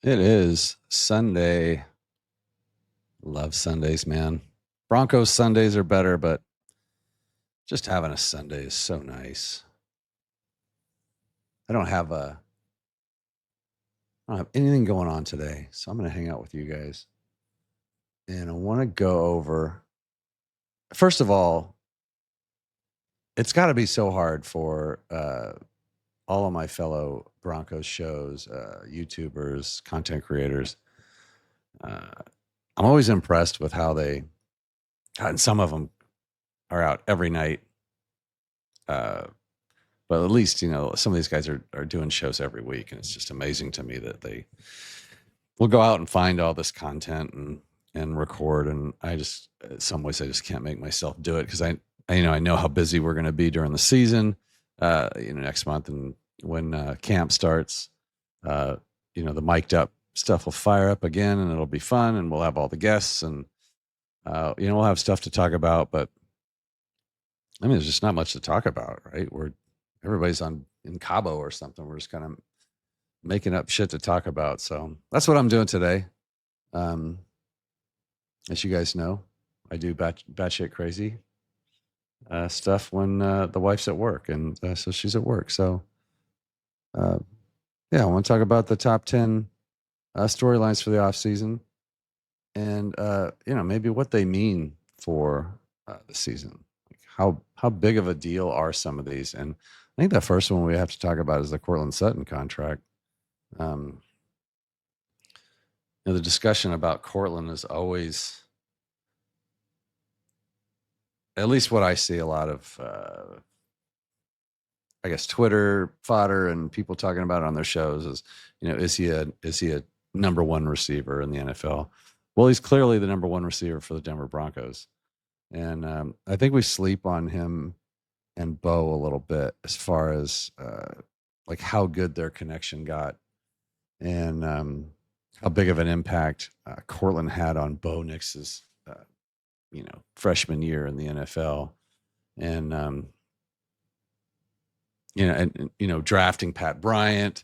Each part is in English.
It is Sunday. Love Sundays, man. Broncos Sundays are better, but just having a Sunday is so nice. I don't have a I don't have anything going on today, so I'm going to hang out with you guys. And I want to go over first of all, it's got to be so hard for all of my fellow Broncos shows, YouTubers, content creators. Uh, I'm always impressed with how and some of them are out every night. Uh, But at least, some of these guys are doing shows every week, and it's just amazing to me that they will go out and find all this content and record. And I just, in some ways, I just can't make myself do it because I know how busy we're going to be during the season, next month, and when camp starts, uh, the mic'd up stuff will fire up again, and it'll be fun, and we'll have all the guests, and we'll have stuff to talk about. But I mean, there's just not much to talk about, right? Everybody's in Cabo or something. We're just kind of making up shit to talk about. So that's what I'm doing today. Um, as you guys know, I do batshit crazy stuff when the wife's at work, and so she's at work. So uh, yeah, I want to talk about the top 10 storylines for the off season, and maybe what they mean for the season. Like how big of a deal are some of these? And I think the first one we have to talk about is the Courtland Sutton contract. Um, the discussion about Courtland is always, at least what I see a lot of, I guess, Twitter fodder and people talking about it on their shows is, is he a number one receiver in the NFL? Well, he's clearly the number one receiver for the Denver Broncos, and I think we sleep on him and Bo a little bit as far as like how good their connection got, and how big of an impact Courtland had on Bo Nix's freshman year in the NFL, and drafting Pat Bryant,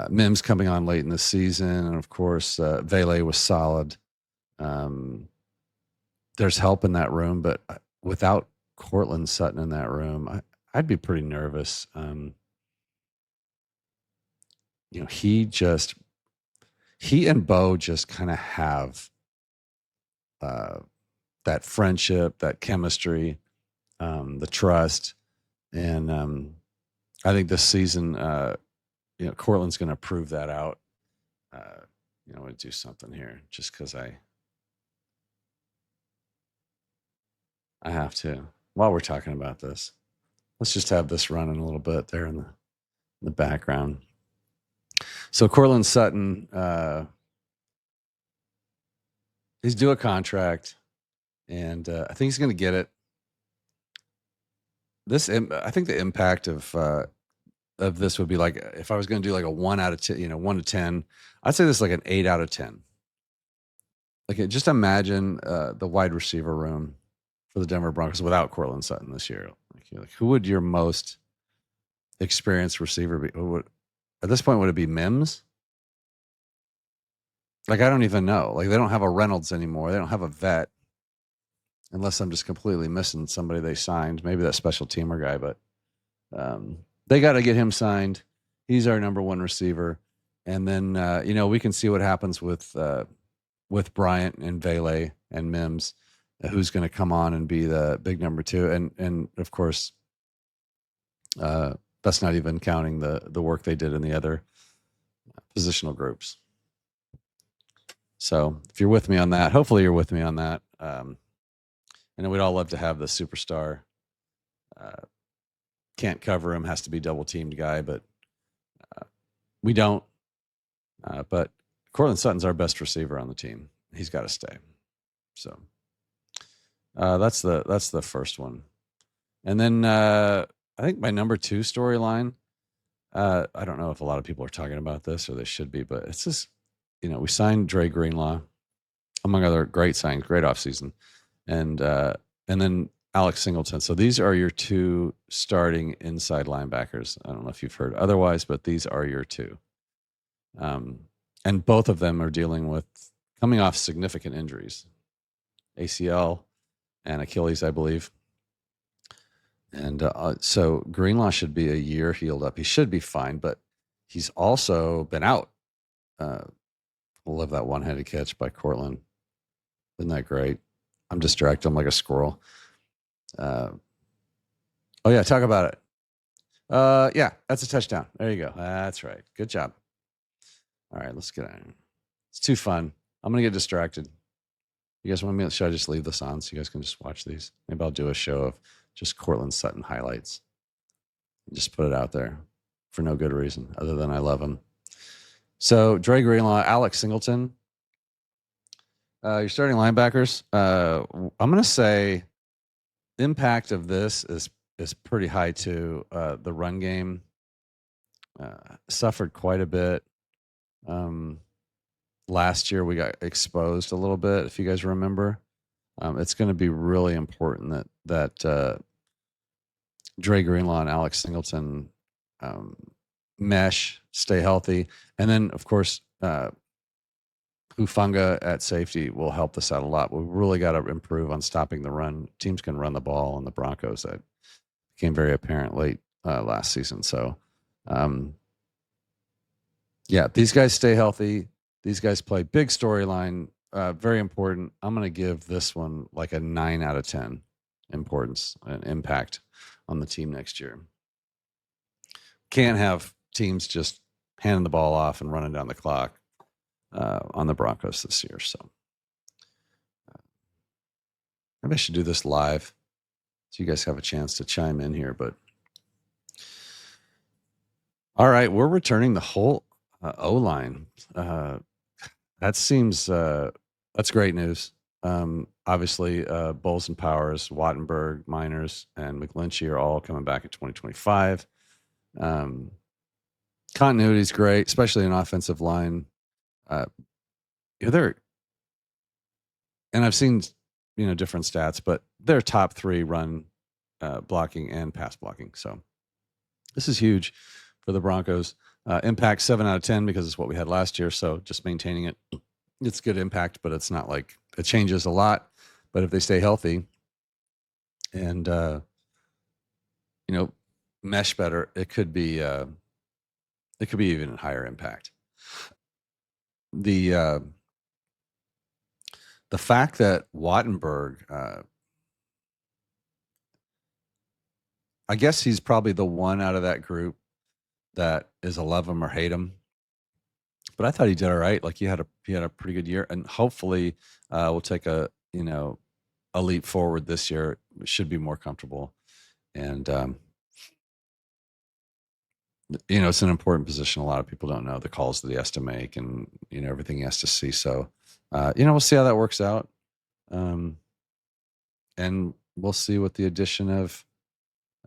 Mims coming on late in the season, and of course Vele was solid. There's help in that room, but without Courtland Sutton in that room, I'd be pretty nervous. He and Bo just kind of have that friendship, that chemistry, the trust, and I think this season, Courtland's going to prove that out. I'm going to do something here just because I have to. While we're talking about this, let's just have this running a little bit there in the background. So Courtland Sutton, he's due a contract, and I think he's going to get it. I think the impact of this would be like if I was going to do like a 1 out of 10, 1 to 10, I'd say this is like an 8 out of 10. Like, just imagine the wide receiver room for the Denver Broncos without Courtland Sutton this year. Like who would your most experienced receiver be? At this point, would it be Mims? Like, I don't even know. Like, they don't have a Reynolds anymore. They don't have a vet, unless I'm just completely missing somebody they signed. Maybe that special teamer guy, but they got to get him signed. He's our number one receiver. And then, we can see what happens with Bryant and Vele and Mims, who's going to come on and be the big number two. And of course, that's not even counting the work they did in the other positional groups. So if you're with me on that, hopefully you're with me on that. And we'd all love to have the superstar. Can't cover him, has to be double teamed guy, but we don't. But Courtland Sutton's our best receiver on the team. He's got to stay. So that's the first one. And then I think my number two storyline, I don't know if a lot of people are talking about this or they should be, but it's just, we signed Dre Greenlaw, among other great signings, great offseason. And then Alex Singleton. So these are your two starting inside linebackers. I don't know if you've heard otherwise, but these are your two. and both of them are dealing with coming off significant injuries, ACL and Achilles, I believe. And so Greenlaw should be a year healed up. He should be fine, but he's also been out. I love that one-handed catch by Courtland. Isn't that great? I'm distracted. I'm like a squirrel. Oh, yeah, talk about it. Yeah, that's a touchdown. There you go. That's right. Good job. All right, let's get on. It's too fun. I'm going to get distracted. You guys want me? Should I just leave this on so you guys can just watch these? Maybe I'll do a show of just Courtland Sutton highlights. Just put it out there for no good reason other than I love him. So Dre Greenlaw, Alex Singleton, your starting linebackers. I'm going to say impact of this is pretty high too. The run game suffered quite a bit. Last year we got exposed a little bit, if you guys remember. It's going to be really important that Dre Greenlaw and Alex Singleton mesh, stay healthy, and then of course Hufanga at safety will help this out a lot. We really got to improve on stopping the run. Teams can run the ball on the Broncos. That became very apparent late last season. So, yeah, these guys stay healthy. These guys play big storyline. Very important. I'm going to give this one like a 9 out of 10 importance and impact on the team next year. Can't have teams just handing the ball off and running down the clock on the Broncos this year. So maybe I should do this live so you guys have a chance to chime in here. But all right, we're returning the whole O-line. That seems that's great news. Obviously, Bowles and Powers, Wattenberg, Miners, and McGlinchey are all coming back in 2025. Continuity is great, especially in offensive line. They're, and I've seen different stats, but they're top 3 run blocking and pass blocking. So this is huge for the Broncos. Impact 7 out of 10 because it's what we had last year. So just maintaining it, it's good impact, but it's not like it changes a lot. But if they stay healthy and mesh better, it could be even higher impact. The fact that Wattenberg, I guess he's probably the one out of that group that is a love him or hate him. But I thought he did all right. Like he had a pretty good year, and hopefully we'll take a leap forward this year. We should be more comfortable, and it's an important position. A lot of people don't know the calls that he has to make, and everything he has to see. So we'll see how that works out, and we'll see what the addition of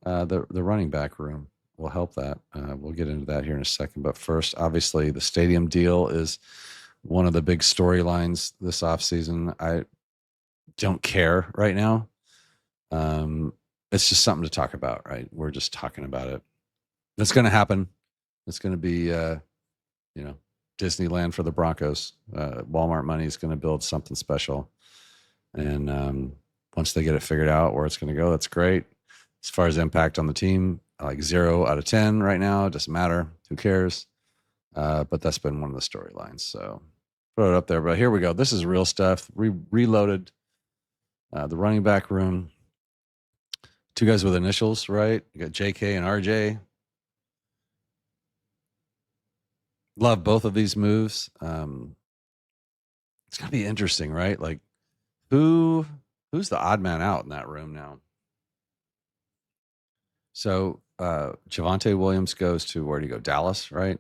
the running back room will help that. We'll get into that here in a second. But first, obviously, the stadium deal is one of the big storylines this offseason. I don't care right now. It's just something to talk about, right? We're just talking about it. It's going to happen. It's going to be, Disneyland for the Broncos. Walmart money is going to build something special. And once they get it figured out where it's going to go, that's great. As far as impact on the team, like 0 out of 10 right now. It doesn't matter. Who cares? But that's been one of the storylines. So put it up there. But here we go. This is real stuff. Reloaded the running back room. 2 guys with initials, right? You got JK and RJ. Love both of these moves. It's going to be interesting, right? Like who's the odd man out in that room now? So Javonte Williams goes to, where do you go? Dallas, right?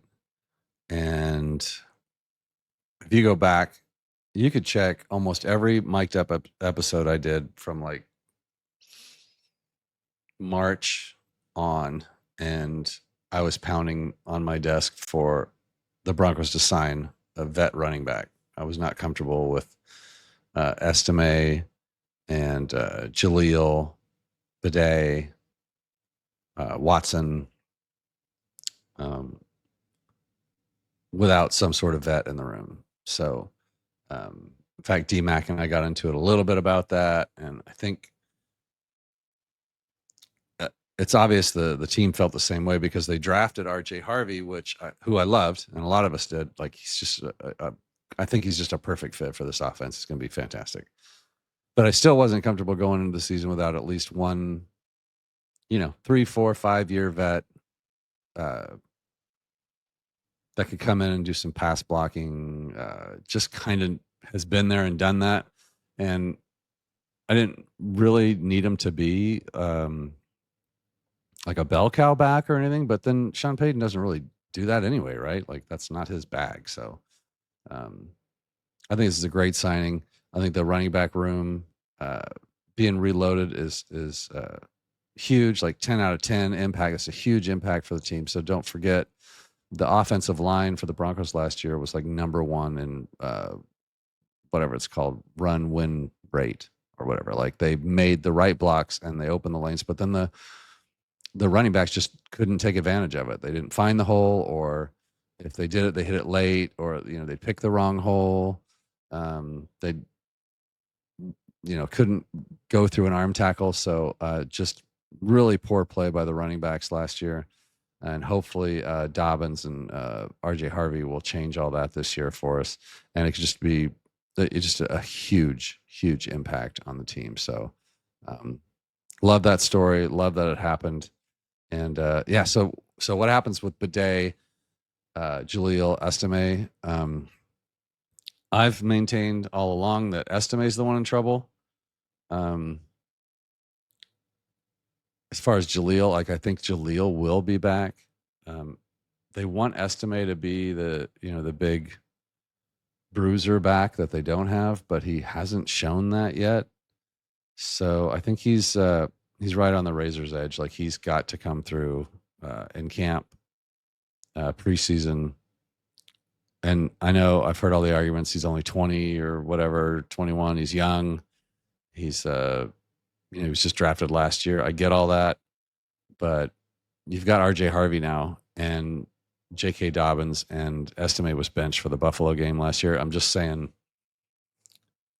And if you go back, you could check almost every mic'd up episode I did from like March on, and I was pounding on my desk for the Broncos to sign a vet running back. I was not comfortable with Estime and Jaleel, Bidet, Watson, without some sort of vet in the room. So, in fact, D-Mac and I got into it a little bit about that, and I think it's obvious the team felt the same way because they drafted R.J. Harvey, who I loved, and a lot of us did. Like he's just, I think he's just a perfect fit for this offense. It's going to be fantastic. But I still wasn't comfortable going into the season without at least one, 3, 4, 5 year vet uh, that could come in and do some pass blocking. Just kind of has been there and done that, and I didn't really need him to be like a bell cow back or anything. But then Sean Payton doesn't really do that anyway, right? Like that's not his bag. So um, I think this is a great signing. I think the running back room being reloaded is huge, like 10 out of 10 impact. It's a huge impact for the team. So don't forget the offensive line for the Broncos last year was like number one in whatever it's called, run win rate or whatever. Like they made the right blocks and they opened the lanes, but then the running backs just couldn't take advantage of it. They didn't find the hole, or if they did it, they hit it late, or they picked the wrong hole. They couldn't go through an arm tackle. So just really poor play by the running backs last year. And hopefully Dobbins and R.J. Harvey will change all that this year for us. And it could just be just a huge, huge impact on the team. So love that story. Love that it happened. And so what happens with Bidet, Jaleel, Estime? I've maintained all along that Estime is the one in trouble. As far as Jaleel, like I think Jaleel will be back. They want Estime to be the big bruiser back that they don't have, but he hasn't shown that yet. So I think he's right on the razor's edge. Like he's got to come through in camp, preseason. And I know I've heard all the arguments. He's only 20 or whatever, 21. He's young. He's he was just drafted last year. I get all that, but you've got R.J. Harvey now and J.K. Dobbins, and Estime was benched for the Buffalo game last year. I'm just saying,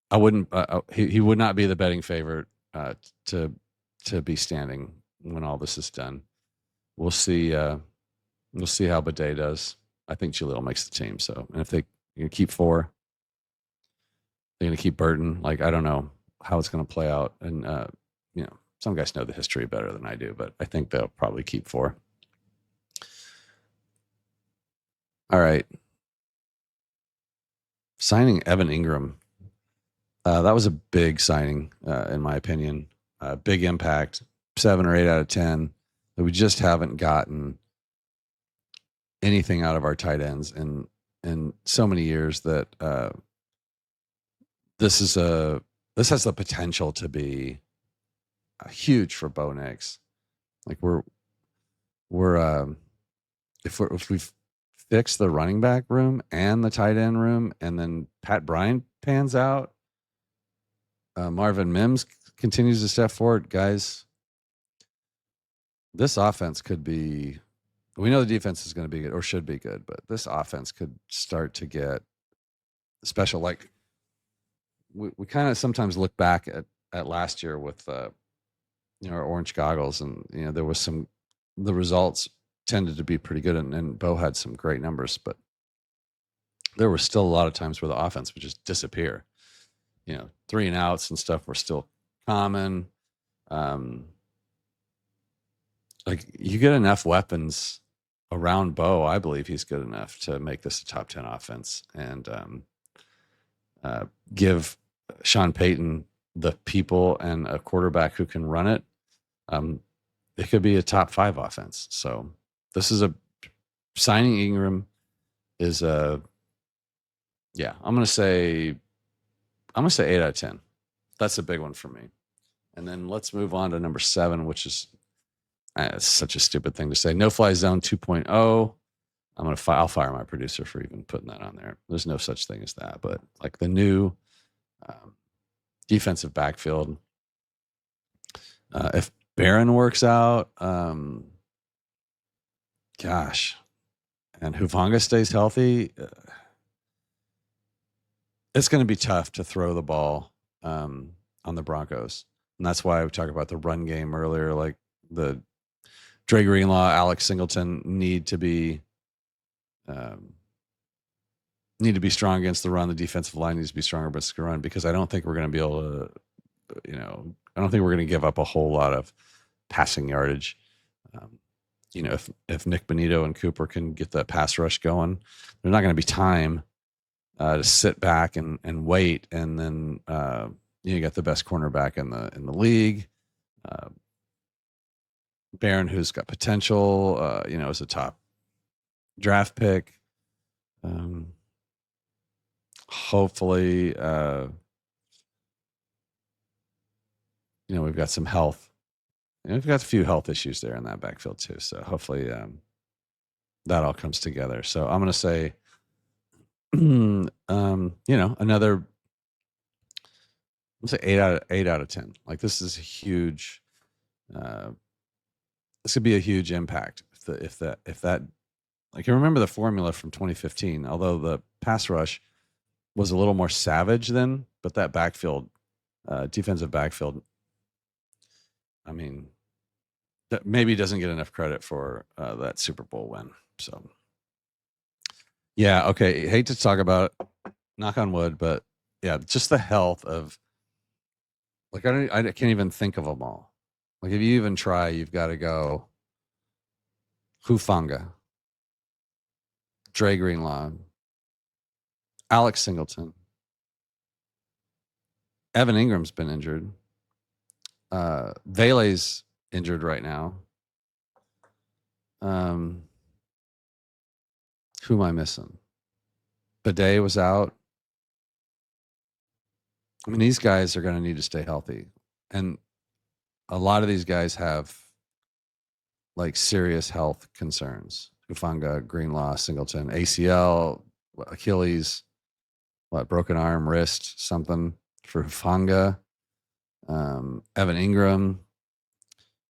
I wouldn't. He would not be the betting favorite to be standing when all this is done. We'll see. We'll see how Bidet does. I think Jaleel makes the team. So, and if they keep 4, they're going to keep Burton. Like I don't know how it's going to play out, and some guys know the history better than I do, but I think they'll probably keep 4. All right. Signing Evan Ingram. That was a big signing, in my opinion. Big impact, 7 or 8 out of 10. That we just haven't gotten anything out of our tight ends in so many years that this has the potential to be huge for Bo Nix. Like if we've fixed the running back room and the tight end room, and then Pat Bryant pans out, Marvin Mims continues to step forward, guys. This offense could be. We know the defense is going to be good or should be good, but this offense could start to get special. Like we kind of sometimes look back at last year with our orange goggles, and there was the results tended to be pretty good, and Bo had some great numbers, but there were still a lot of times where the offense would just disappear. 3 and outs and stuff were still common. Like you get enough weapons around Bo, I believe he's good enough to make this a top 10 offense, and give Sean Payton the people and a quarterback who can run it. It could be a top 5 offense. So this is signing Ingram is I'm going to say 8 out of 10. That's a big one for me. And then let's move on to number 7, which is it's such a stupid thing to say. No Fly Zone 2.0. I'll fire my producer for even putting that on there. There's no such thing as that, but like the new defensive backfield. If Barron works out, gosh, and Hufanga stays healthy, it's going to be tough to throw the ball on the Broncos. And that's why we talked about the run game earlier. Like the Dre Greenlaw, Alex Singleton need to be strong against the run. The defensive line needs to be stronger against the run, because I don't think we're going to be able to, I don't think we're going to give up a whole lot of passing yardage. If Nick Bonito and Cooper can get that pass rush going, there's not going to be time to sit back and wait. And then you got the best cornerback in the league, Barron, who's got potential, as a top draft pick. Hopefully, we've got some health. We've got a few health issues there in that backfield too. So hopefully that all comes together. So I'm going to say, another, let's say 8 out of 10. Like this is a huge, this could be a huge impact if that, like, I remember the formula from 2015, although the pass rush was a little more savage then, but that backfield, defensive backfield, I mean, that maybe doesn't get enough credit for that Super Bowl win. So, yeah, okay. Hate to talk about it, knock on wood, but yeah, just the health of, like, I can't even think of them all. Like, if you even try, you've got to go Hufanga, Dre Greenlaw, Alex Singleton, Evan Ingram's been injured. Vele's injured right now. Who am I missing? Bidet was out. I mean, these guys are going to need to stay healthy. And a lot of these guys have like serious health concerns. Hufanga, Greenlaw, Singleton, ACL, Achilles, broken arm, wrist, something for Hufanga, Evan Ingram.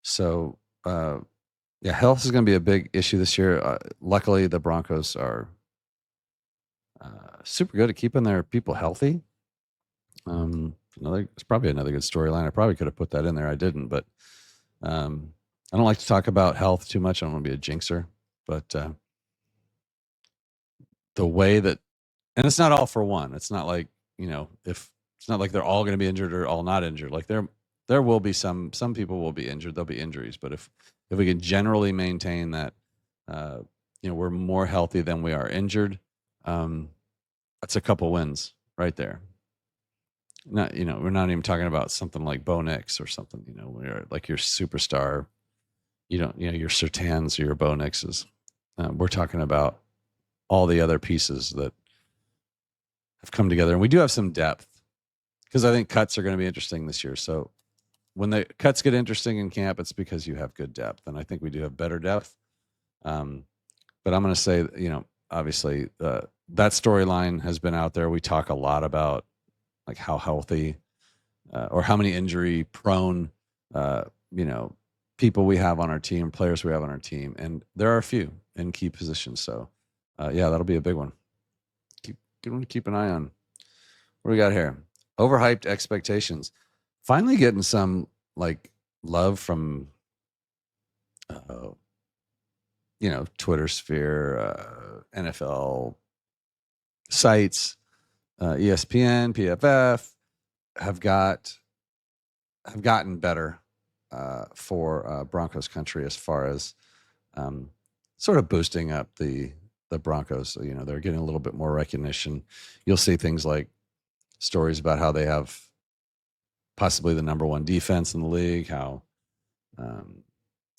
So, health is going to be a big issue this year. Luckily, the Broncos are super good at keeping their people healthy. It's probably another good storyline. I probably could have put that in there. I didn't, but I don't like to talk about health too much. I don't want to be a jinxer, but the way that, and it's not all for one. It's not like, if it's not like they're all going to be injured or all not injured. Like there will be some people will be injured. There'll be injuries, but if we can generally maintain that, we're more healthy than we are injured, that's a couple wins right there. Not, we're not even talking about something like Bo Nix or something, where like your superstar, your Surtans or your Bo Nixes. We're talking about all the other pieces that have come together. And we do have some depth, because I think cuts are going to be interesting this year. So when the cuts get interesting in camp, it's because you have good depth. And I think we do have better depth. But I'm going to say, obviously that storyline has been out there. We talk a lot about like how healthy or how many injury prone, people we have on our team, players we have on our team. And there are a few in key positions. So that'll be a big one. Keep an eye on. What do we got here? Overhyped expectations. Finally getting some like love from, Twitter sphere, NFL sites, ESPN, PFF have gotten better for Broncos country as far as sort of boosting up the Broncos. So, they're getting a little bit more recognition. You'll see things like stories about how they have possibly the number one defense in the league, how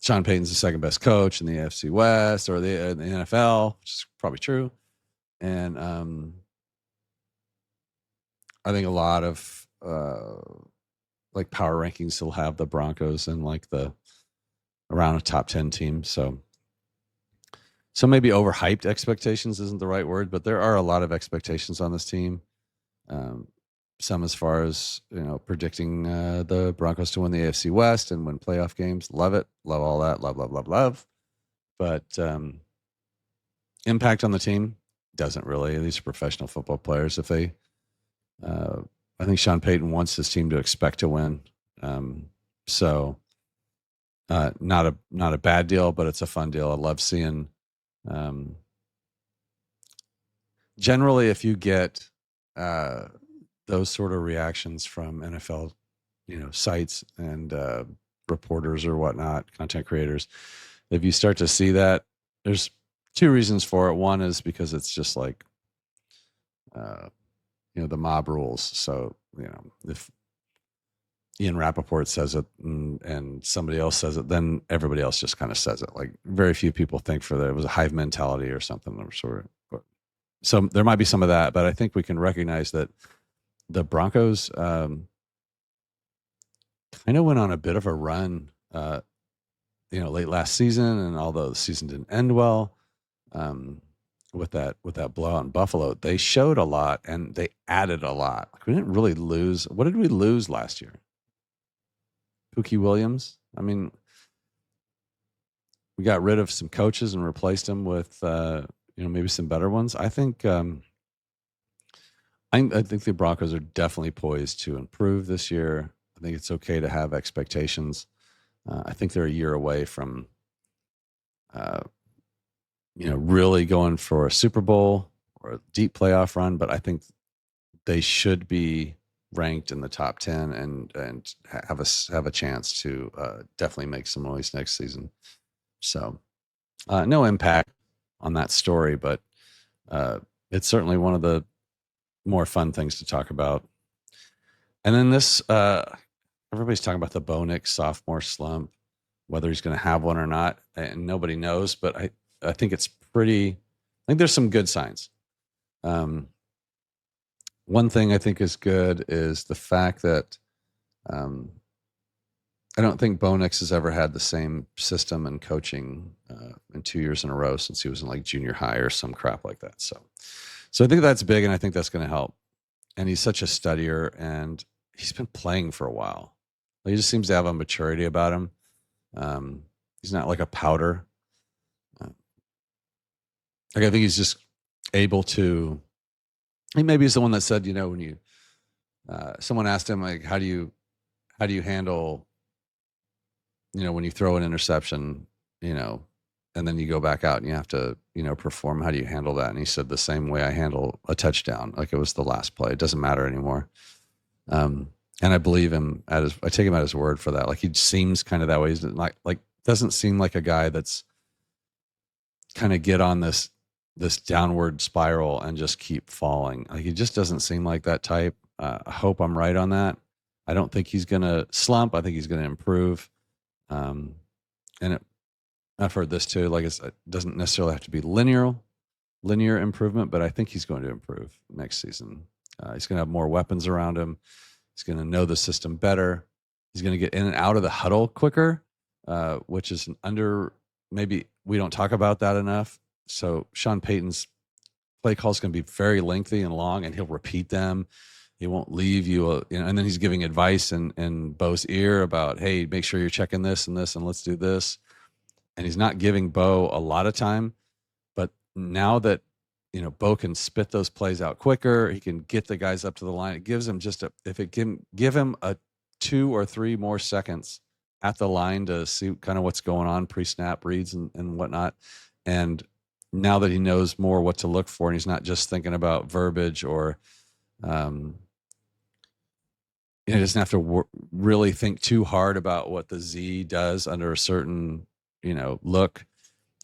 Sean Payton's the second best coach in the AFC West or the NFL, which is probably true. And I think a lot of like power rankings still have the Broncos in like around a top 10 team. So maybe overhyped expectations isn't the right word, but there are a lot of expectations on this team. Some as far as, predicting the Broncos to win the AFC West and win playoff games. Love it. Love all that. Love. But Impact on the team doesn't really. These are professional football players. If they, I think Sean Payton wants his team to expect to win. So not a bad deal, but it's a fun deal. I love seeing. Um, generally, if you get those sort of reactions from NFL, sites and reporters or whatnot, content creators, if you start to see that, there's two reasons for it. One is because it's just like, the mob rules. So, if Ian Rappaport says it and somebody else says it, then everybody else just kind of says it. Like very few people think for that it was a hive mentality or something of sort of. So there might be some of that, but I think we can recognize that the Broncos kind of went on a bit of a run, late last season, and although the season didn't end well, with that blowout in Buffalo, they showed a lot and they added a lot. Like we didn't really lose. What did we lose last year? Pookie Williams. I mean, we got rid of some coaches and replaced them with maybe some better ones. I think I think the Broncos are definitely poised to improve this year. I think it's okay to have expectations. I think they're a year away from really going for a Super Bowl or a deep playoff run, but I think they should be ranked in the top 10 and have a chance to definitely make some noise next season. So no impact on that story, but it's certainly one of the more fun things to talk about. And then this, everybody's talking about the Bo Nix sophomore slump, whether he's going to have one or not, and nobody knows. But I think it's I think there's some good signs. One thing I think is good is the fact that I don't think Bo Nix has ever had the same system and coaching in 2 years in a row since he was in like junior high or some crap like that. So I think that's big, and I think that's going to help. And he's such a studier, and he's been playing for a while. He just seems to have a maturity about him. He's not like a powder. I think he's just able to. He maybe is the one that said, when you someone asked him like, how do you handle, when you throw an interception, and then you go back out and you have to, perform. How do you handle that? And he said, the same way I handle a touchdown, like it was the last play. It doesn't matter anymore. And I believe him I take him at his word for that. Like he seems kind of that way. He's like doesn't seem like a guy that's kind of get on this downward spiral and just keep falling. Like he just doesn't seem like that type. I hope I'm right on that. I don't think he's going to slump. I think he's going to improve. I've heard this too. Like it doesn't necessarily have to be linear improvement, but I think he's going to improve next season. He's going to have more weapons around him. He's going to know the system better. He's going to get in and out of the huddle quicker, which is maybe we don't talk about that enough. So Sean Payton's play call is going to be very lengthy and long, and he'll repeat them. He won't leave you, and then he's giving advice in Bo's ear about, hey, make sure you're checking this and this, and let's do this. And he's not giving Bo a lot of time, but now that Bo can spit those plays out quicker, he can get the guys up to the line. It gives him if it can give him a 2 or 3 more seconds at the line to see kind of what's going on, pre-snap reads and whatnot. And now that he knows more what to look for, and he's not just thinking about verbiage or, he doesn't have to really think too hard about what the Z does under a certain, look.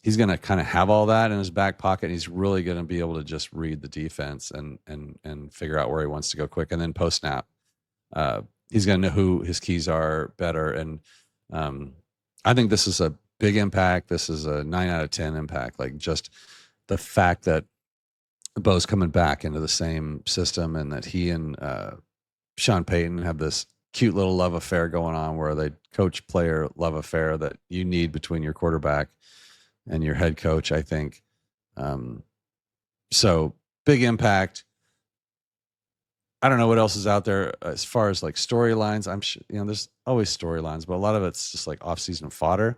He's going to kind of have all that in his back pocket. And he's really going to be able to just read the defense and figure out where he wants to go quick. And then post snap, he's going to know who his keys are better. And I think this is a big impact. This is a 9 out of 10 impact. Like just the fact that Bo's coming back into the same system, and that he and Sean Payton have this cute little love affair going on, where they coach player love affair that you need between your quarterback and your head coach, I think. So big impact. I don't know what else is out there as far as like storylines. I'm sure, there's always storylines, but a lot of it's just like off-season fodder.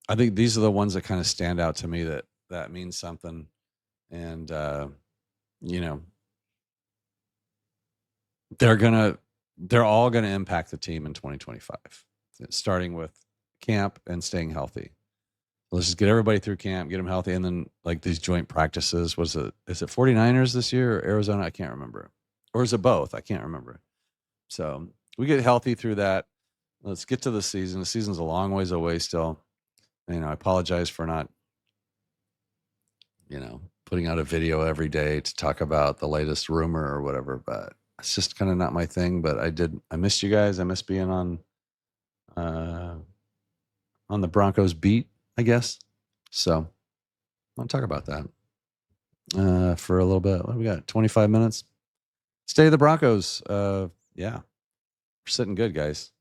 I think these are the ones that kind of stand out to me that means something. And, you know, they're all going to impact the team in 2025, starting with camp and staying healthy. Let's just get everybody through camp, get them healthy. And then like these joint practices, is it 49ers this year or Arizona? I can't remember. Or is it both? I can't remember. So we get healthy through that. Let's get to the season. The season's a long ways away still. I apologize for not, putting out a video every day to talk about the latest rumor or whatever, but it's just kind of not my thing. But I missed you guys. I miss being on the Broncos beat, I guess. So I want to talk about that for a little bit. What do we got? 25 minutes. Stay the Broncos. Yeah, we're sitting good, guys.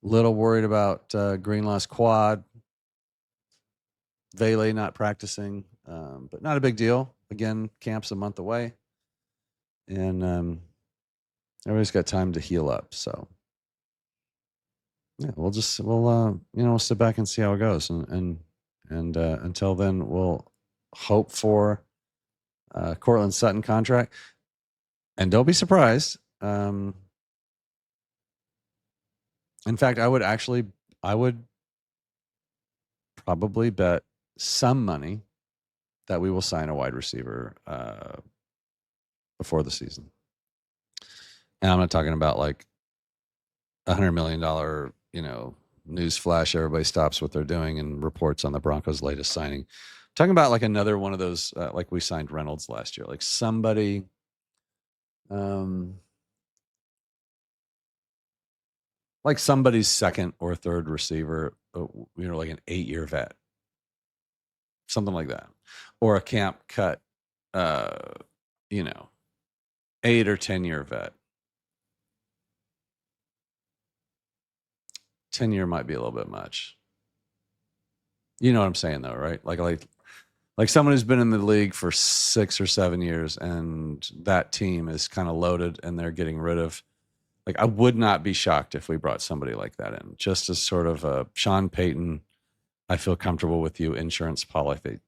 Little worried about Greenlaw's quad. Vele not practicing, but not a big deal. Again, camp's a month away, and everybody's got time to heal up. So yeah, we'll sit back and see how it goes, and until then, we'll hope for Courtland Sutton contract. And don't be surprised. In fact, I would probably bet some money that we will sign a wide receiver before the season. And I'm not talking about like $100 million, news flash. Everybody stops what they're doing and reports on the Broncos' latest signing. I'm talking about like another one of those, like we signed Reynolds last year, like somebody, like somebody's second or third receiver, like an 8-year vet, something like that, or a camp cut, 8 or 10-year vet. 10-year might be a little bit much. You know what I'm saying, though, right? Like someone who's been in the league for 6 or 7 years, and that team is kind of loaded, and they're getting rid of. Like, I would not be shocked if we brought somebody like that in, just as sort of a Sean Payton, I feel comfortable with you insurance policy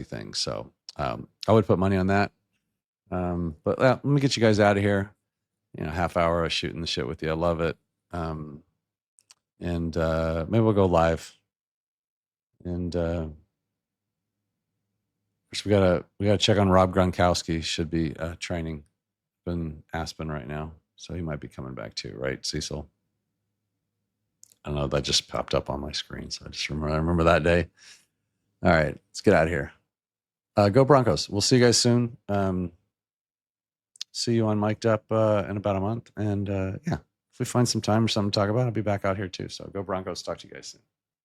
thing. So I would put money on that. But let me get you guys out of here. Half hour of shooting the shit with you. I love it. And maybe we'll go live. And we gotta check on Rob Gronkowski. Should be training in Aspen right now. So he might be coming back too, right, Cecil? I don't know. That just popped up on my screen. So I remember that day. All right, let's get out of here. Go Broncos. We'll see you guys soon. See you on Mic'd Up in about a month. And yeah, if we find some time or something to talk about, I'll be back out here too. So go Broncos. Talk to you guys soon.